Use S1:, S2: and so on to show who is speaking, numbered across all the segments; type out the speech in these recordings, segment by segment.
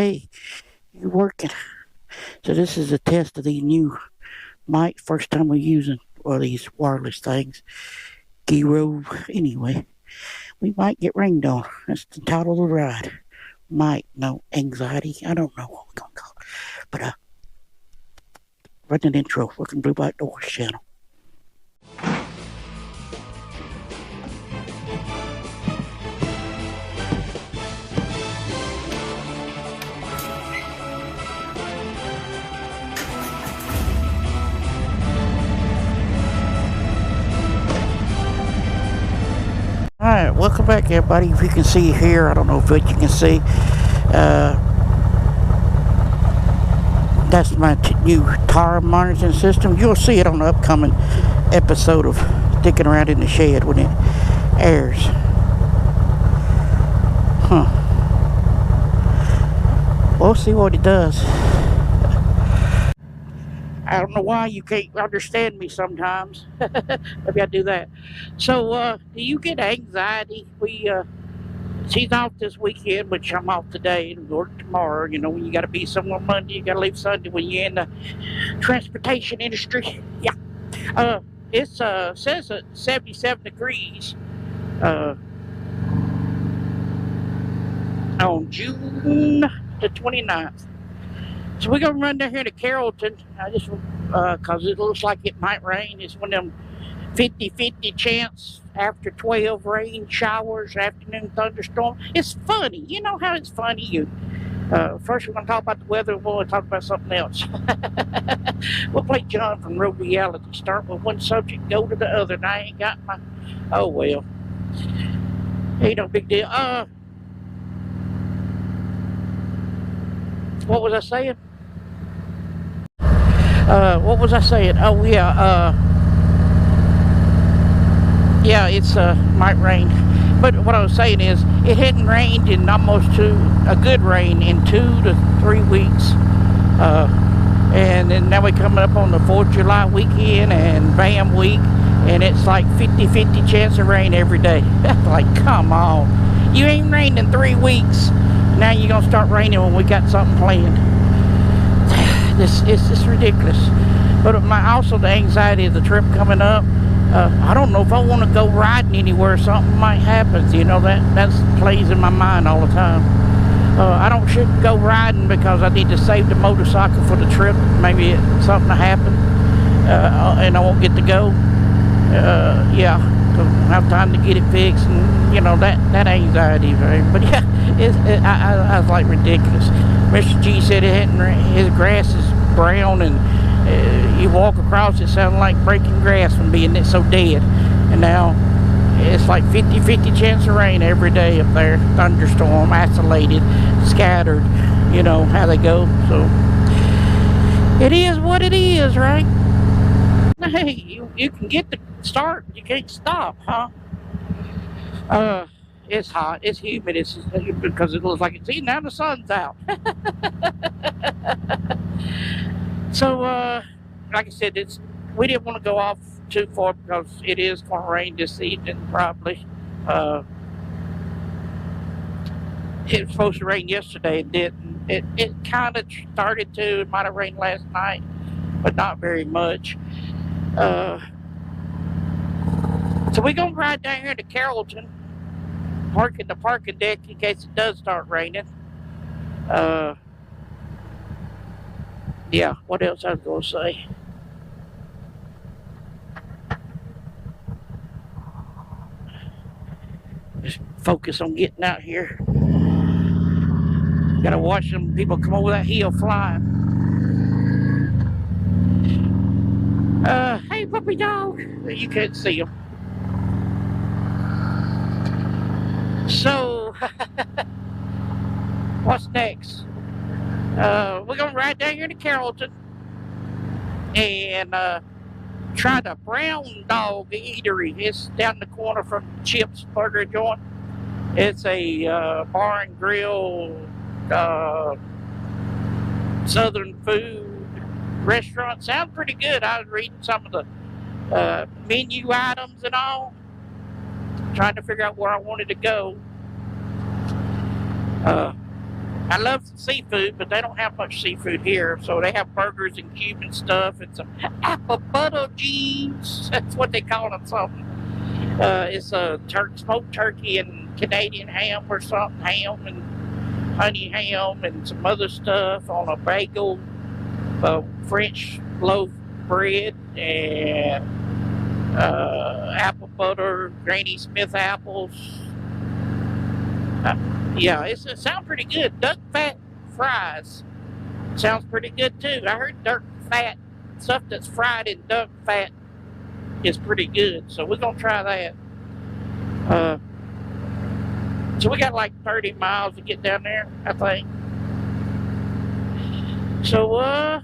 S1: Hey, you working? So this is a test of these new mic. First time we're using one of these wireless things. Gyro. Anyway, we might get rained on. That's the title of the ride. Might. No. Anxiety. I don't know what we're going to call it. But, run an intro. Working Blue Black Doors channel. Alright, welcome back everybody. If you can see here, I don't know if you can see, that's my new tire monitoring system. You'll see it on the upcoming episode of Sticking Around in the Shed when it airs. We'll see what it does. I don't know why you can't understand me sometimes. Maybe I do that. So, do you get anxiety? She's off this weekend, which I'm off today and work tomorrow. You know, when you got to be somewhere Monday, you got to leave Sunday when you're in the transportation industry. Yeah. It says 77 degrees on June the 29th. So we're going to run down here to Carrollton. I just, because it looks like it might rain. It's one of them 50-50 chance after 12 rain showers, afternoon thunderstorm. It's funny. You know how it's funny? First we're going to talk about the weather, and we're going to talk about something else. We'll play John from Road Reality. Start with one subject, go to the other. And I ain't got my... Oh, well. Ain't no big deal. What was I saying? What was I saying? Oh, yeah, yeah, it's might rain, but what I was saying is it hadn't rained in almost a good rain in 2 to 3 weeks, and then now we're coming up on the 4th of July weekend and BAM week, and it's like 50-50 chance of rain every day. Like, come on, you ain't rained in 3 weeks, now you're gonna start raining when we got something planned. It's just ridiculous. But also the anxiety of the trip coming up. I don't know if I want to go riding anywhere. Something might happen. You know, that plays in my mind all the time. I shouldn't go riding because I need to save the motorcycle for the trip. Maybe something will happen and I won't get to go. Yeah, so I don't have time to get it fixed, and you know that anxiety, right? But yeah, I was like ridiculous. Mr. G said his grass is brown, and you walk across it sounding like breaking grass from being so dead. And now it's like 50-50 chance of rain every day up there. Thunderstorm, isolated, scattered, you know how they go. So it is what it is, right? Hey, you can get the start, you can't stop, huh? It's hot, it's humid, it's because it looks like it's now the sun's out. So, like I said, we didn't want to go off too far because it is going to rain this evening, probably. It was supposed to rain yesterday, it didn't. It kind of started to. It might have rained last night, but not very much. So we're going to ride down here to Carrollton, park in the parking deck in case it does start raining. Yeah, what else I was going to say? Just focus on getting out here. Gotta watch them people come over that hill flying. Hey puppy dog. You can't see him. So, what's next? We're gonna ride down here to Carrollton and try the Brown Dog Eatery. It's down the corner from Chip's Burger Joint. It's a bar and grill, southern food restaurant. Sounds pretty good. I was reading some of the menu items and all, trying to figure out where I wanted to go. I love seafood, but they don't have much seafood here. So they have burgers and Cuban stuff and some apple butter jeans. That's what they call them, something. It's a smoked turkey and Canadian ham or something, ham and honey ham and some other stuff on a bagel, French loaf bread, and apple butter, Granny Smith apples. Yeah, it sounds pretty good. Duck fat fries sounds pretty good too. I heard duck fat, stuff that's fried in duck fat, is pretty good. So we're gonna try that. So we got like 30 miles to get down there, I think. So I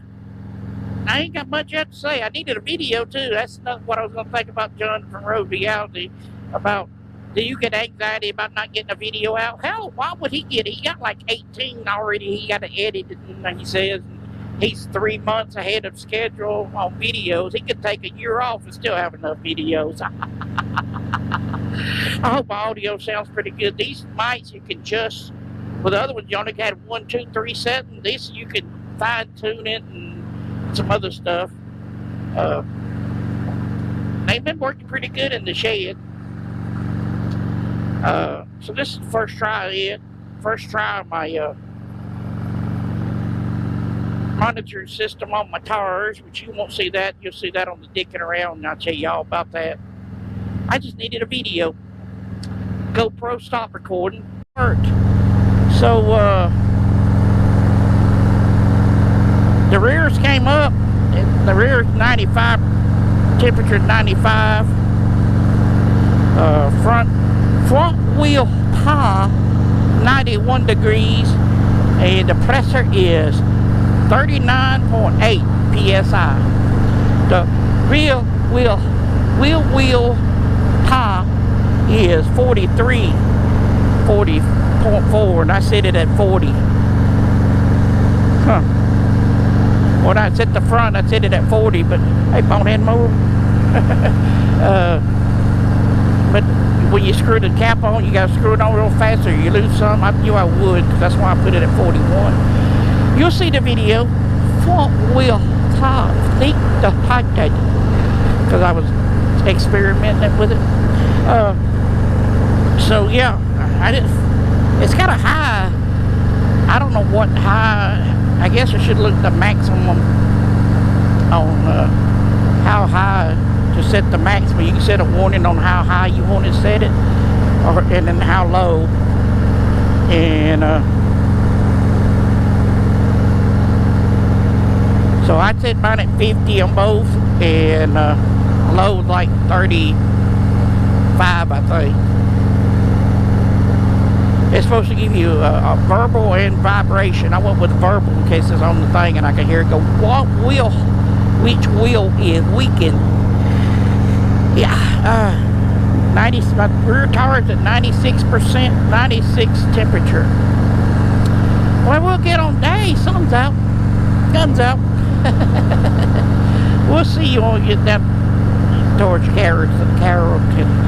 S1: ain't got much else to say. I needed a video too. That's not what I was gonna think about John from Road Reality about. Do you get anxiety about not getting a video out? Hell, why would he get it? He got like 18 already. He got to edit it, and he says he's 3 months ahead of schedule on videos. He could take a year off and still have enough videos. I hope my audio sounds pretty good. These mics you can just, with the other ones you only had 1, 2, 3 settings. This you can fine tune it and some other stuff. They've been working pretty good in the shed. So this is the first try of my monitoring system on my tires, which you won't see that. You'll see that on the dicking around, and I'll tell y'all about that. I just needed a video. GoPro stopped recording. So the rears came up. The rear 95, temperature 95. Front wheel power 91 degrees, and the pressure is 39.8 psi. The rear wheel power is 40.4, and I set it at 40. When I set the front, I set it at 40, but hey, bonehead move. But when you screw the cap on, you gotta screw it on real fast or you lose some. I knew I would, because that's why I put it at 41. You'll see the video. Front wheel tire, leak the pipe that, because I was experimenting with it. So yeah, it's kind of high. I don't know what high. I guess I should look at the maximum on how high to set the maximum. You can set a warning on how high you want to set it, and then how low. And so I set mine at 50 on both, and low like 35, I think. It's supposed to give you a verbal and vibration. I went with verbal in case it's on the thing and I can hear it go, which wheel is weakened. Yeah, my rear tire is at 96%, 96 temperature. Well, we'll get on day. Sun's out. Guns out. We'll see you when we get down towards Carrollton.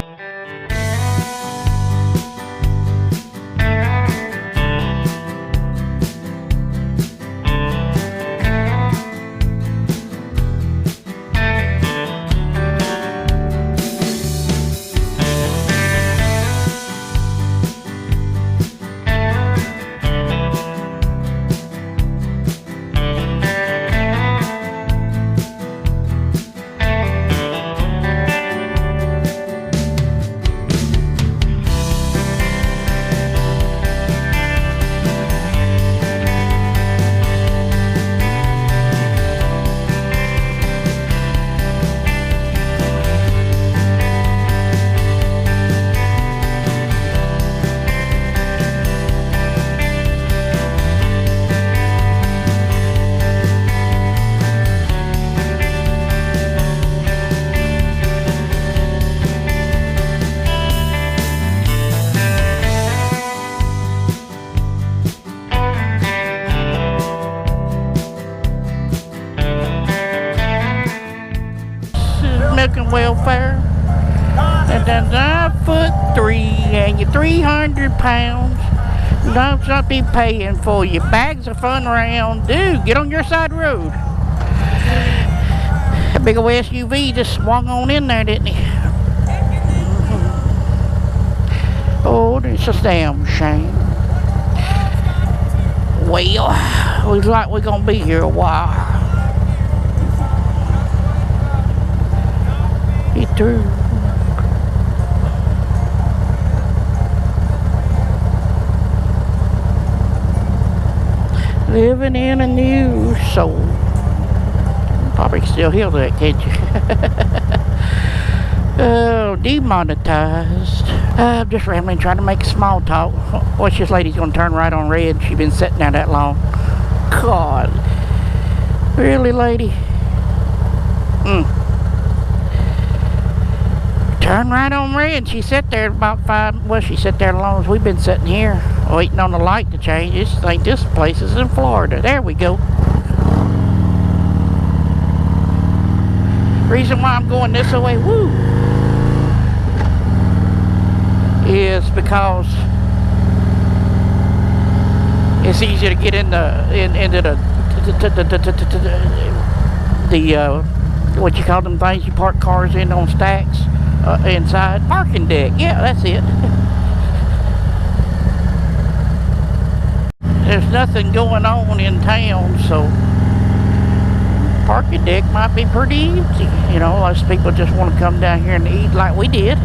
S1: Welfare, and then 9'3", and you're 300 pounds. Don't not be paying for your bags of fun around. Dude, get on your side road. That big old SUV just swung on in there, didn't he? Oh, it's a damn shame. Well, looks like we're gonna be here a while. Eatery. Living in a new soul. Probably still hear that, can't you? Oh, demonetized. I'm just rambling, trying to make small talk. Watch, this lady's gonna turn right on red. She's been sitting there that long. God. Really, lady? Turn right on red. She sat there about 5, well, she sat there as long as we've been sitting here, waiting on the light to change. I think this place is in Florida. There we go. Reason why I'm going this way, woo, is because it's easier to get into the what you call them things you park cars in on stacks inside. Parking deck, yeah, that's it. There's nothing going on in town, so parking deck might be pretty empty. You know, most people just want to come down here and eat like we did.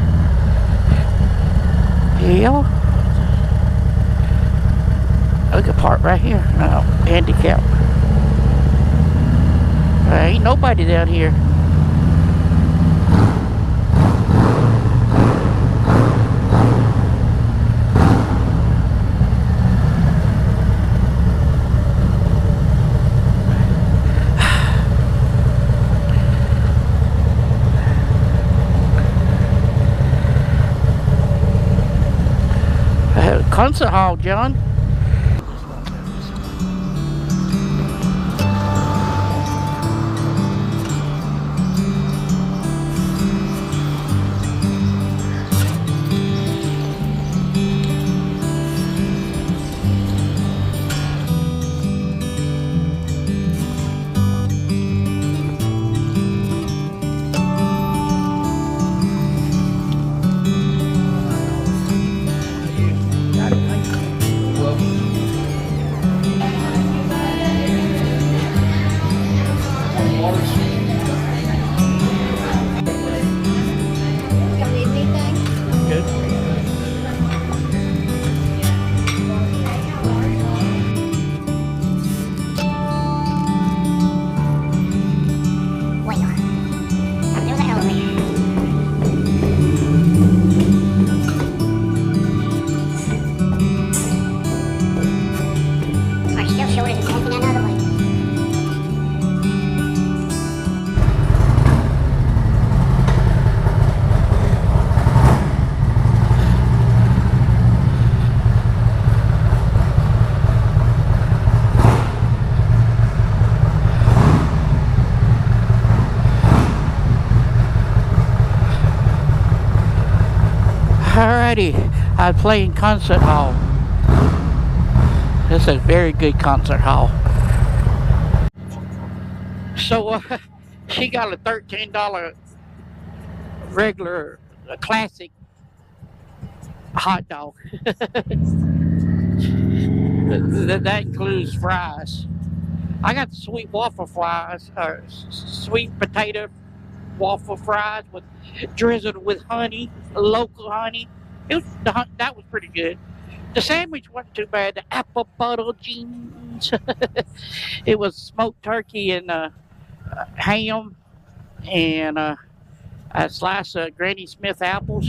S1: Yeah. I could park right here. No, handicap. There ain't nobody down here. Concert hall, John. Alrighty, I play in concert hall. This is a very good concert hall. So she got a $13 regular classic hot dog. that includes fries. I got the sweet waffle fries, or sweet potato waffle fries with drizzled with honey, local honey. That was pretty good. The sandwich wasn't too bad. The apple butter jeans. It was smoked turkey and ham and a slice of Granny Smith apples.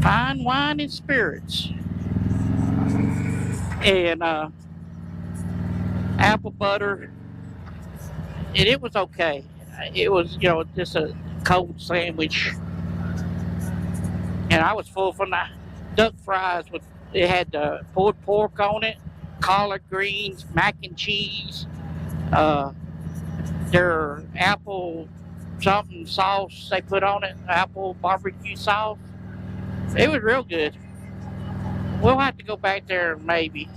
S1: Fine wine and spirits. And apple butter. And it was okay. It was, you know, just a cold sandwich. And I was full from the duck fries. It had pulled pork on it, collard greens, mac and cheese, their apple something sauce they put on it, apple barbecue sauce. It was real good. We'll have to go back there maybe.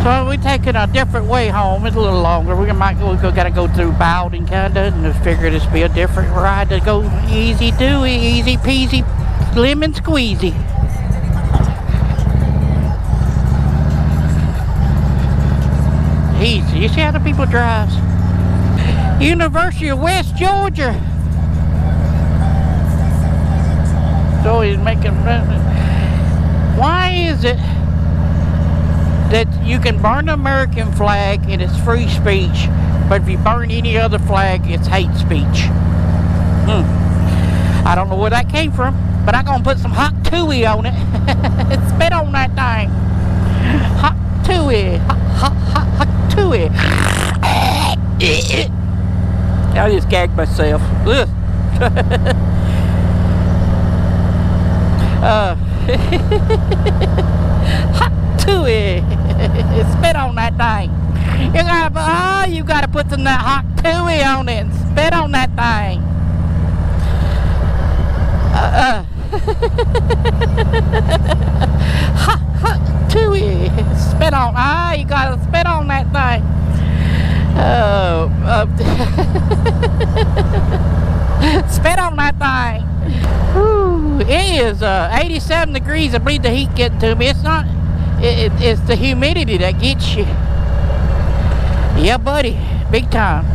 S1: So we're taking a different way home. It's a little longer. We gotta go through Bowden kinda, and I figure this be a different ride to go easy doey, easy peasy, lemon squeezy. Easy. You see how the people drive? University of West Georgia. So he's making. Why is it that you can burn the American flag and it's free speech, but if you burn any other flag, it's hate speech? I don't know where that came from, but I'm gonna put some hot tooey on it. Spit on that thing. Hot tooey. Hot tooey. I just gagged myself. Hot tooey. Spit on that thing. You gotta put some that hot tooey on it and spit on that thing. Hot tooey. Spit on. You gotta spit on that thing. Spit on that thing. Whew, it is 87 degrees. I believe the heat getting to me. It's not. It's the humidity that gets you. Yeah, buddy, big time.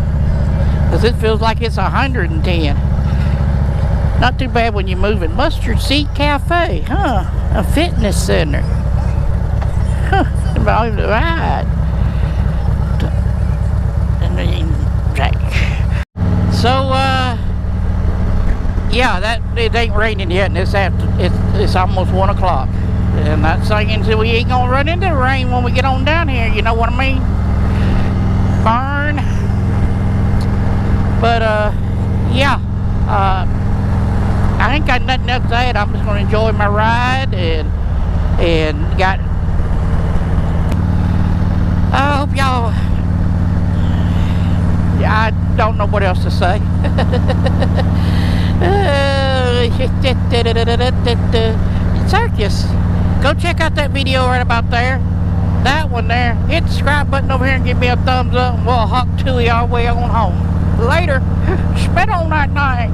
S1: Cause it feels like it's 110. Not too bad when you're moving. Mustard Seat Cafe, huh? A fitness center. Huh? Right. So, yeah, it ain't raining yet, and it's almost 1 o'clock. And that's saying so we ain't gonna run into the rain when we get on down here, you know what I mean? Burn. But, yeah, I ain't got nothing else to add. I'm just gonna enjoy my ride and I hope y'all. I don't know what else to say. Circus. Go check out that video right about there. That one there. Hit the subscribe button over here and give me a thumbs up, and we'll hawk tooey all the way on home. Later. Spit on that thing.